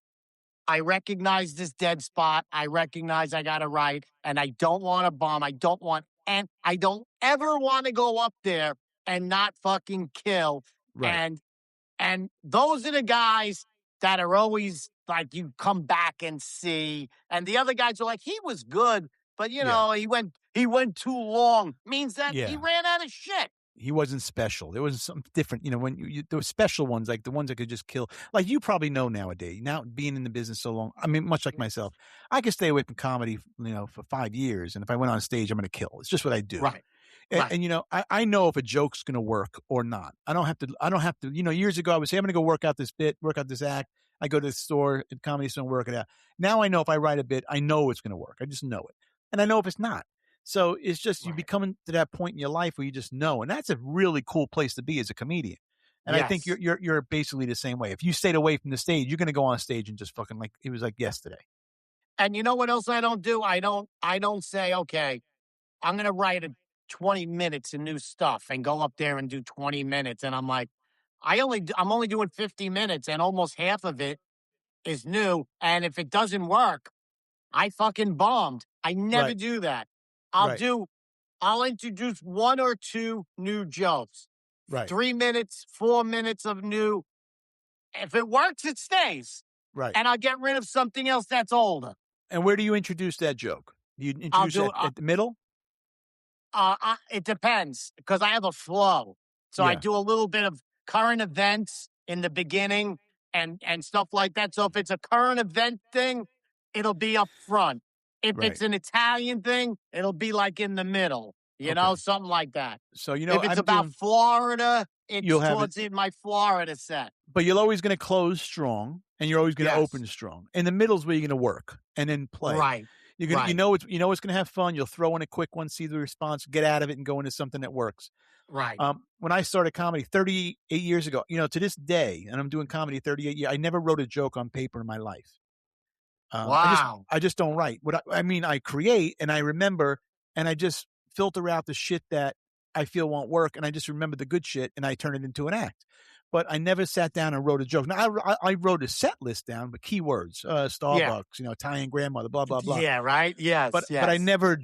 I recognize this dead spot. I recognize I got to write, and I don't want to bomb. I don't ever want to go up there and not fucking kill.
Right.
And those are the guys that are always like, you come back and see. And the other guys are like, he was good, but you know, he went too long. Means that he ran out of shit.
He wasn't special. There was something different. You know, when there were special ones, like the ones that could just kill. Like you probably know nowadays, now being in the business so long, I mean, much like myself, I could stay away from comedy, you know, for 5 years. And if I went on stage, I'm going to kill. It's just what I do.
Right.
And you know, I know if a joke's going to work or not. I don't have to, you know, years ago I would say, I'm going to go work out this bit, work out this act. I go to the store at Comedy Store and work it out. Now I know if I write a bit, I know it's going to work. I just know it. And I know if it's not. So it's just you becoming to that point in your life where you just know, and that's a really cool place to be as a comedian. And I think you're basically the same way. If you stayed away from the stage, you're going to go on stage and just fucking like it was like yesterday.
And you know what else I don't do? I don't say, okay, I'm going to write 20 minutes of new stuff and go up there and do 20 minutes. And I'm like, I'm only doing 50 minutes, and almost half of it is new. And if it doesn't work, I fucking bombed. I never do that. I'll introduce 1 or 2 new jokes. 3 minutes, 4 minutes of new. If it works, it stays. And I'll get rid of something else that's older.
And where do you introduce that joke? Do you introduce it at the middle?
It depends, because I have a flow. So I do a little bit of current events in the beginning and stuff like that. So if it's a current event thing, it'll be up front. If it's an Italian thing, it'll be like in the middle, you know, something like that.
So,
if it's about Florida, it's towards my Florida set.
But you're always going to close strong, and you're always going to open strong. In the middle is where you're going to work and then play.
Right.
You're gonna, you know it's going to have fun. You'll throw in a quick one, see the response, get out of it, and go into something that works.
Right.
When I started comedy 38 years ago, to this day, and I'm doing comedy 38 years, I never wrote a joke on paper in my life.
Wow.
I just don't write. I create and I remember, and I just filter out the shit that I feel won't work, and I just remember the good shit, and I turn it into an act. But I never sat down and wrote a joke. Now, I wrote a set list down, but keywords, Starbucks, Italian grandmother, blah, blah, blah.
Yeah, right? Yes,
but I never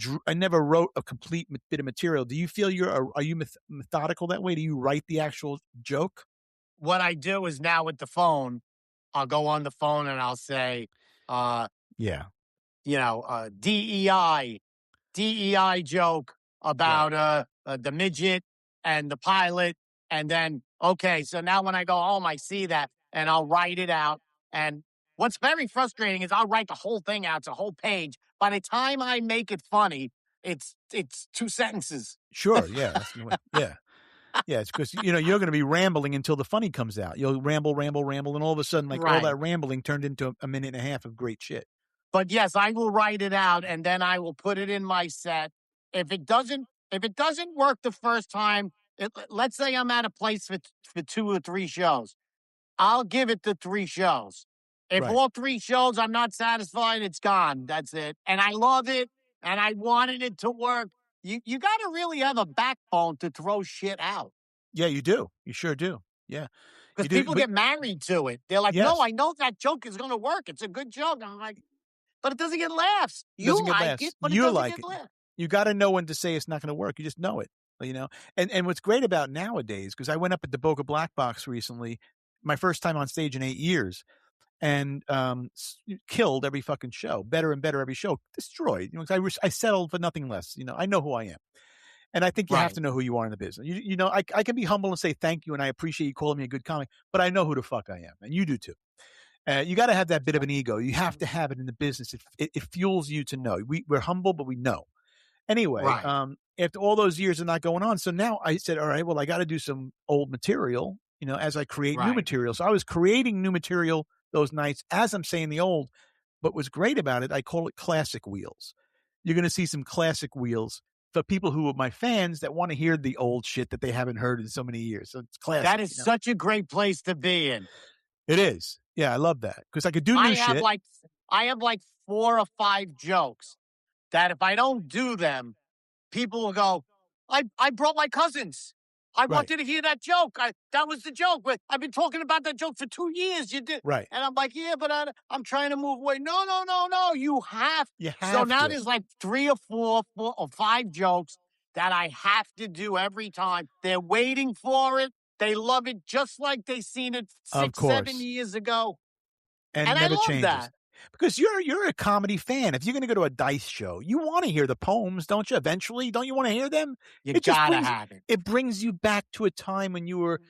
wrote a complete bit of material. Do you feel are you methodical that way? Do you write the actual joke?
What I do is now with the phone, I'll go on the phone and I'll say, DEI joke about the midget and the pilot. And then, okay, so now when I go home, I see that and I'll write it out. And what's very frustrating is I'll write the whole thing out. It's a whole page. By the time I make it funny, it's 2 sentences.
Sure, yeah. That's the way. Yeah. Yeah, it's because, you're going to be rambling until the funny comes out. You'll ramble, and all of a sudden, all that rambling turned into a minute and a half of great shit.
But yes, I will write it out, and then I will put it in my set. If it doesn't work the first time, let's say I'm at a place for 2 or 3 shows, I'll give it the 3 shows. If all 3 shows I'm not satisfied, it's gone. That's it. And I love it, and I wanted it to work. You got to really have a backbone to throw shit out.
Yeah, you do. You sure do. Yeah.
Because people get married to it. They're like, no, I know that joke is going to work. It's a good joke. I'm like, but it doesn't get laughs. You like it, but it doesn't get laughs.
You got to know when to say it's not going to work. You just know it, And what's great about nowadays, because I went up at the Boca Black Box recently, my first time on stage in 8 years, and killed every fucking show, better and better every show, destroyed. I settled for nothing less. I know who I am, and I think you have to know who you are in the business. I can be humble and say thank you, and I appreciate you calling me a good comic, but I know who the fuck I am, and you do too. You got to have that bit of an ego. You have to have it in the business. It fuels you to know. We're humble, but we know. Anyway, after all those years of not going on, so now I said, all right, well, I got to do some old material, as I create new material. So I was creating new material those nights as I'm saying the old. But what's great about it, I call it classic wheels. You're going to see some classic wheels for people who are my fans that want to hear the old shit that they haven't heard in so many years. So it's classic.
That is such a great place to be in.
It is. Yeah, I love that because I could do new shit.
I have like 4 or 5 jokes that if I don't do them, people will go, I brought my cousins. I wanted to hear that joke. That was the joke. I've been talking about that joke for 2 years. You did.
Right.
And I'm like, yeah, but I'm trying to move away. No. You have. So now there's like 3 or 4 or 5 jokes that I have to do every time. They're waiting for it. They love it just like they seen it 6, 7 years ago.
And
I
never
love
changes.
that.
Because you're a comedy fan. If you're going to go to a Dice show, you want to hear the poems, don't you? Eventually, don't you want to hear them?
You gotta have it.
It brings you back to a time when you were,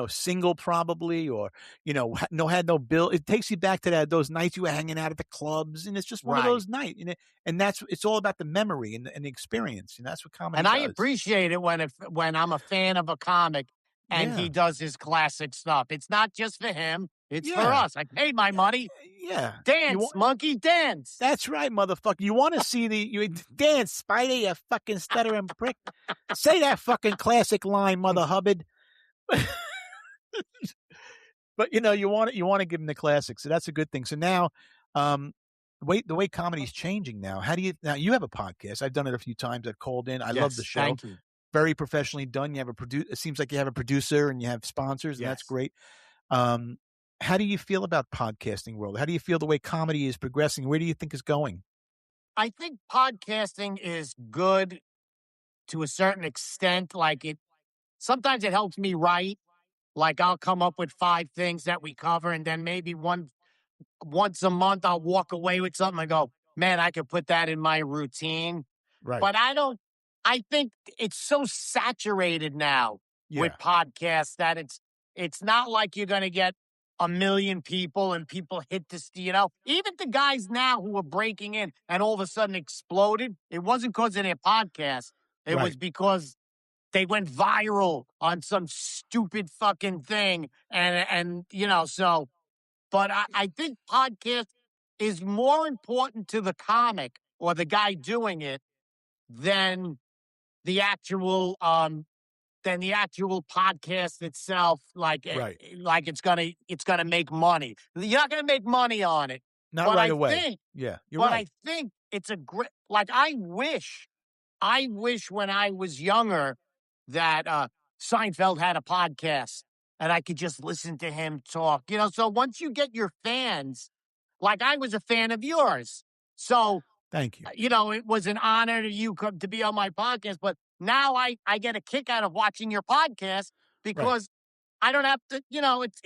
single probably, or had no bill. It takes you back to those nights you were hanging out at the clubs, and it's just one of those nights. And it's all about the memory and the experience, and that's what comedy does.
I appreciate it when I'm a fan of a comic and he does his classic stuff. It's not just for him. It's for us. I paid my money.
Yeah.
Dance, monkey, dance.
That's right, motherfucker. You want to see you dance, Spidey, you fucking stuttering prick. Say that fucking classic line, Mother Hubbard. But you want to give him the classics. So that's a good thing. So now, the way comedy's changing now. Now you have a podcast. I've done it a few times. I've called in. I love the show.
Thank you.
very professionally done. You have it seems like you have a producer and you have sponsors, and that's great. How do you feel about podcasting world? How do you feel the way comedy is progressing? Where do you think it's going?
I think podcasting is good to a certain extent. Sometimes it helps me write. Like I'll come up with 5 things that we cover, and then maybe once a month I'll walk away with something and go, man, I could put that in my routine.
Right.
But I think it's so saturated now with podcasts that it's not like you're going to get 1 million people and people hit this, even the guys now who are breaking in and all of a sudden exploded. It wasn't because of their podcast. It was because they went viral on some stupid fucking thing. And so, but I think podcast is more important to the comic or the guy doing it than the actual podcast itself. Like it's gonna make money. You're not gonna make money on it.
Not right away. You're right.
I think it's a great, I wish when I was younger that Seinfeld had a podcast and I could just listen to him talk. So once you get your fans, like I was a fan of yours. So
thank you.
It was an honor to be on my podcast, but now I get a kick out of watching your podcast because I don't have to,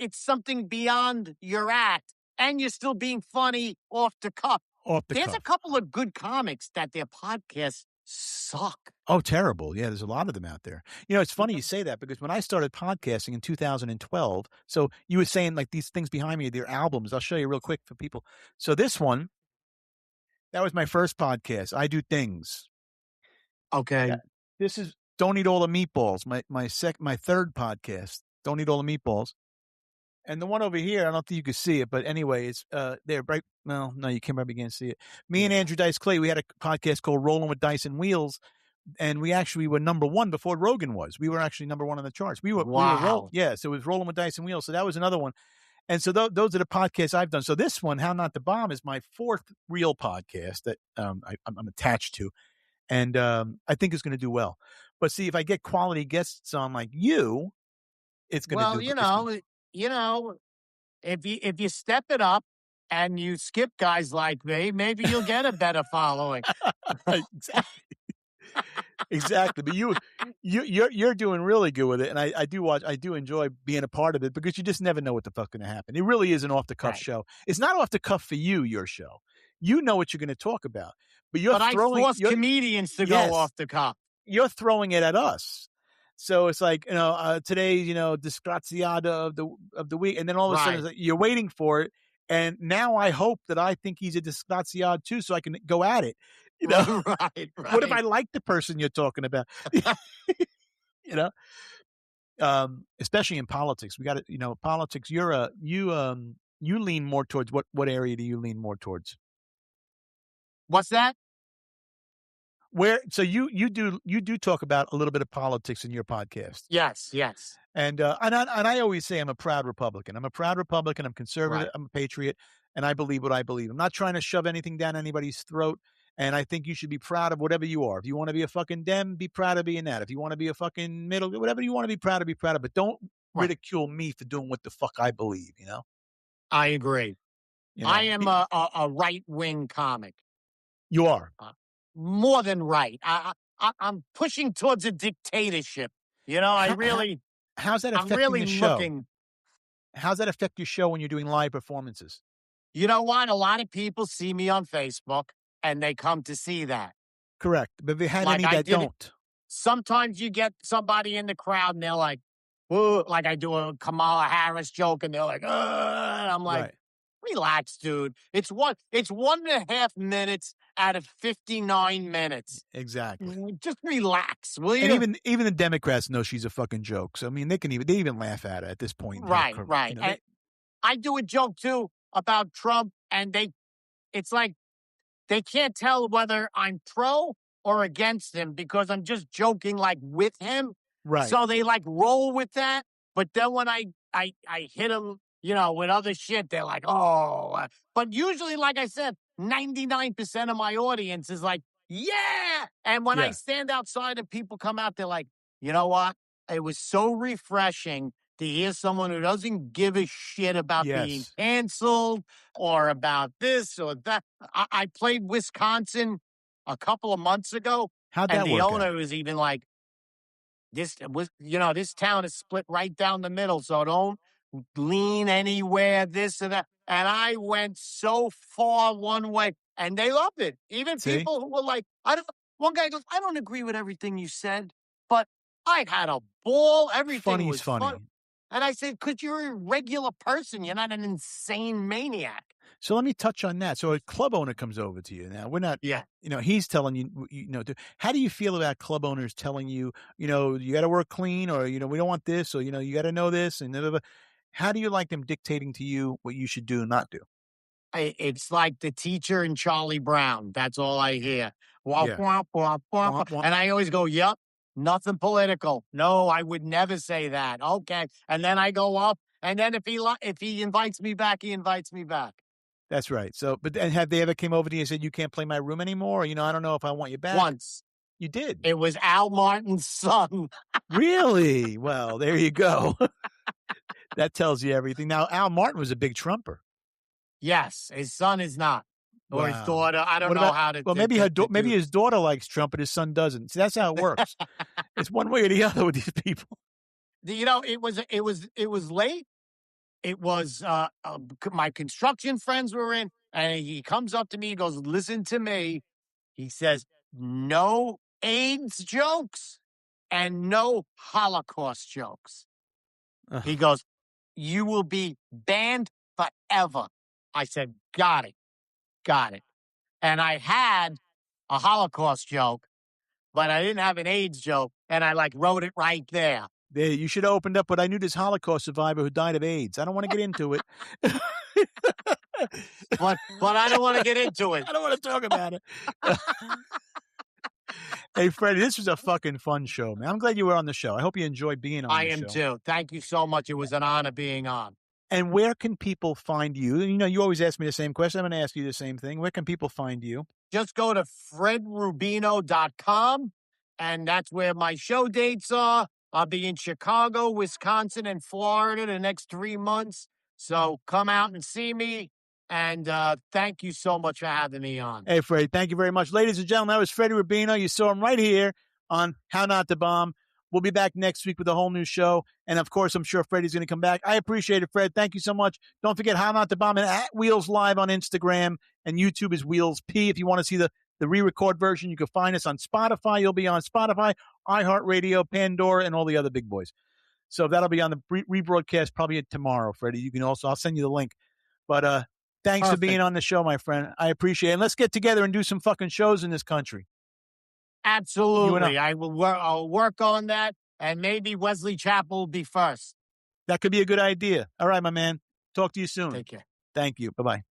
it's something beyond your act and you're still being funny off the cuff. There's a couple of good comics that their podcasts suck.
Oh, terrible. Yeah, there's a lot of them out there. It's funny you say that because when I started podcasting in 2012, so you were saying like these things behind me, they're albums. I'll show you real quick for people. So this one, that was my first podcast. I Do Things.
Okay.
This is Don't Eat All the Meatballs, my third podcast. Don't Eat All the Meatballs. And the one over here, I don't think you can see it, but anyway, it's there, right? Well, no, you can't probably can't see it. Me and Andrew Dice Clay, we had a podcast called Rolling with Dice and Wheels, and we actually were number 1 before Rogan was. We were actually number 1 on the charts. We were so it was Rolling with Dice and Wheels. So that was another one. And so those are the podcasts I've done. So this one, How Not to Bomb, is my 4th real podcast that I'm attached to. And I think it's going to do well. But see, if I get quality guests on like you, it's going to do
well. If you step it up and you skip guys like me, maybe you'll get a better following.
Exactly. But you're doing really good with it. And I do enjoy being a part of it because you just never know what the fuck's going to happen. It really is an off the cuff show. It's not off the cuff for you, your show. You know what you're going to talk about, but
I force comedians to go off the cuff.
You're throwing it at us. So it's like, today's, disgraziata of the week. And then all of a sudden it's like, you're waiting for it. And now I hope that I think he's a disgraziata too, so I can go at it.
Right.
What if I like the person you're talking about? Especially in politics, we got to, politics. You lean more towards what area do you lean more towards?
What's that?
So you do talk about a little bit of politics in your podcast.
Yes.
And I always say I'm a proud Republican. I'm conservative. Right. I'm a patriot, and I believe what I believe. I'm not trying to shove anything down anybody's throat. And I think you should be proud of whatever you are. If you want to be a fucking Dem, be proud of being that. If you want to be a fucking middle, whatever you want to be proud of. But don't ridicule me for doing what the fuck I believe.
I agree. I am a right-wing comic.
You are.
More than right. I'm pushing towards a dictatorship.
How's that affecting the show? How's that affect your show when you're doing live performances?
You know what? A lot of people see me on Facebook and they come to see that.
Correct. But if they had any that don't.
Sometimes you get somebody in the crowd and they're like, whoa, like I do a Kamala Harris joke and they're like, and I'm like, relax, dude. It's 1.5 minutes out of 59 minutes.
Exactly.
Just relax, will you?
And even the Democrats know she's a fucking joke. So I mean, they even laugh at it at this point.
Right. And I do a joke too about Trump, and it's like they can't tell whether I'm pro or against him because I'm just joking like with him.
Right.
So they like roll with that. But then when I hit him, with other shit, they're like, oh. But usually, like I said, 99% of my audience is like, yeah. And when I stand outside and people come out, they're like, you know what? It was so refreshing to hear someone who doesn't give a shit about being canceled or about this or that. I played Wisconsin a couple of months ago.
How'd that work out?
And the owner was even like, this town is split right down the middle, so don't lean anywhere, this or that. And I went so far one way, and they loved it. Even people who were like, one guy goes, I don't agree with everything you said, but I had a ball. Everything was funny. And I said, because you're a regular person. You're not an insane maniac.
So let me touch on that. So a club owner comes over to you. Now, we're not, he's telling you, how do you feel about club owners telling you, you got to work clean, or, we don't want this, or, you got to know this, and blah, blah, blah. How do you like them dictating to you what you should do and not do?
It's like the teacher in Charlie Brown. That's all I hear. Womp, womp, womp, womp, womp. And I always go, yep, nothing political. No, I would never say that. Okay. And then I go up, and then if he invites me back, he invites me back.
That's right. So, but have they ever came over to you and said, you can't play my room anymore? Or, I don't know if I want you back.
Once.
You did?
It was Al Martin's son.
Really? Well, there you go. That tells you everything. Now, Al Martin was a big Trumper.
Yes. His son is not. Or his daughter. I don't know how to.
Well, maybe maybe his daughter likes Trump, but his son doesn't. See, that's how it works. It's one way or the other with these people.
It was late. It was my construction friends were in, and he comes up to me. He goes, listen to me. He says, no AIDS jokes and no Holocaust jokes. He goes, you will be banned forever. I said, got it. And I had a Holocaust joke, but I didn't have an AIDS joke, and I wrote it right there.
You should have opened up, but I knew this Holocaust survivor who died of AIDS. I don't want to get into it.
but I don't want to get into it.
I don't want to talk about it. Hey, Freddie, this was a fucking fun show, man. I'm glad you were on the show. I hope you enjoyed being on the show.
I am too. Thank you so much. It was an honor being on.
And where can people find you? You always ask me the same question. I'm going to ask you the same thing. Where can people find you?
Just go to fredrubino.com, and that's where my show dates are. I'll be in Chicago, Wisconsin, and Florida the next 3 months. So come out and see me. And thank you so much for having me on.
Hey, Freddie, thank you very much. Ladies and gentlemen, that was Fred Rubino. You saw him right here on How Not to Bomb. We'll be back next week with a whole new show. And, of course, I'm sure Freddie's going to come back. I appreciate it, Fred. Thank you so much. Don't forget How Not to Bomb and at Wheels Live on Instagram. And YouTube is Wheels P. If you want to see the re-record version, you can find us on Spotify. You'll be on Spotify, iHeartRadio, Pandora, and all the other big boys. So that'll be on the rebroadcast probably tomorrow, Freddie. You can also, I'll send you the link. But thanks for being on the show, my friend. I appreciate it. And let's get together and do some fucking shows in this country.
Absolutely. I'll work on that, and maybe Wesley Chapel will be first.
That could be a good idea. All right, my man. Talk to you soon.
Take care.
Thank you. Bye-bye.